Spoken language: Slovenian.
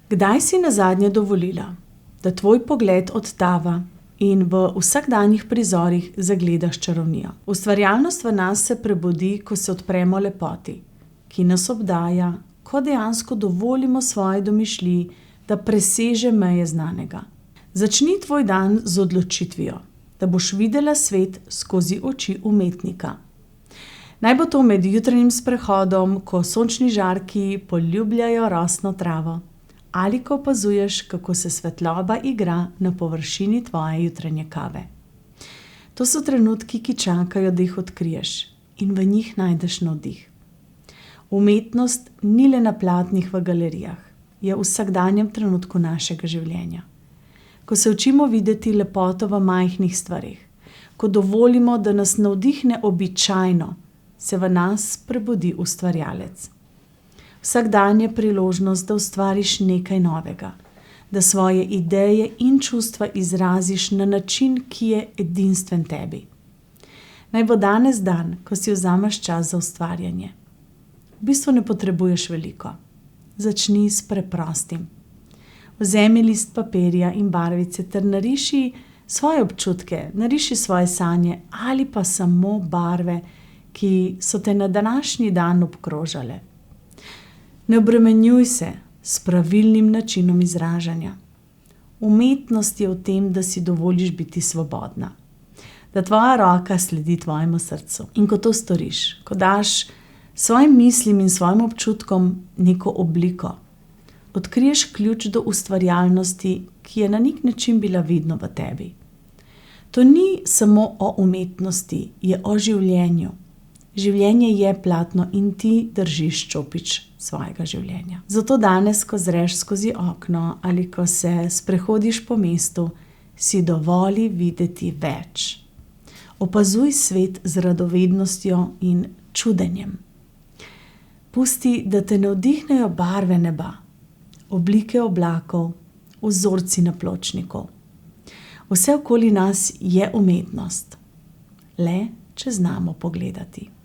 Kdaj si nazadnje dovolila, da tvoj pogled odtava in v vsakdanjih prizorih zagledaš čarovnijo? Ustvarjalnost v nas se prebudi, ko se odpremo lepoti, ki nas obdaja, ko dejansko dovolimo svoji domišljiji, da preseže meje znanega. Začni tvoj dan z odločitvijo, da boš videla svet skozi oči umetnika. Naj bo to med jutranjim sprehodom, ko sončni žarki poljubljajo rosno travo, ali ko opazuješ, kako se svetloba igra na površini tvoje jutranje kave. To so trenutki, ki čakajo, da jih odkriješ in v njih najdeš navdih. Umetnost ni le na platnih v galerijah, je v vsakdanjem trenutku našega življenja. Ko se učimo videti lepoto v majhnih stvarih, ko dovolimo, da nas navdihne običajno, se v nas prebudi ustvarjalec. Vsak dan je priložnost, da ustvariš nekaj novega, da svoje ideje in čustva izraziš na način, ki je edinstven tebi. Naj bo danes dan, ko si vzameš čas za ustvarjanje. V bistvu ne potrebuješ veliko. Začni s preprostim. Vzemi list papirja in barvice ter nariši svoje občutke, nariši svoje sanje ali pa samo barve, ki so te na današnji dan obkrožale. Ne obremenjuj se s pravilnim načinom izražanja. Umetnost je v tem, da si dovoliš biti svobodna, da tvoja roka sledi tvojemu srcu. In ko to storiš, ko daš svojim mislim in svojim občutkom neko obliko, odkriješ ključ do ustvarjalnosti, ki je na nek način bila vidna v tebi. To ni samo o umetnosti, je o življenju. Življenje je platno in ti držiš čopič svojega življenja. Zato danes, ko zreš skozi okno ali ko se sprehodiš po mestu, si dovoli videti več. Opazuj svet z radovednostjo in čudenjem. Pusti, da te navdihnejo barve neba, oblike oblakov, vzorci na pločniku. Vse okoli nas je umetnost, le če znamo pogledati.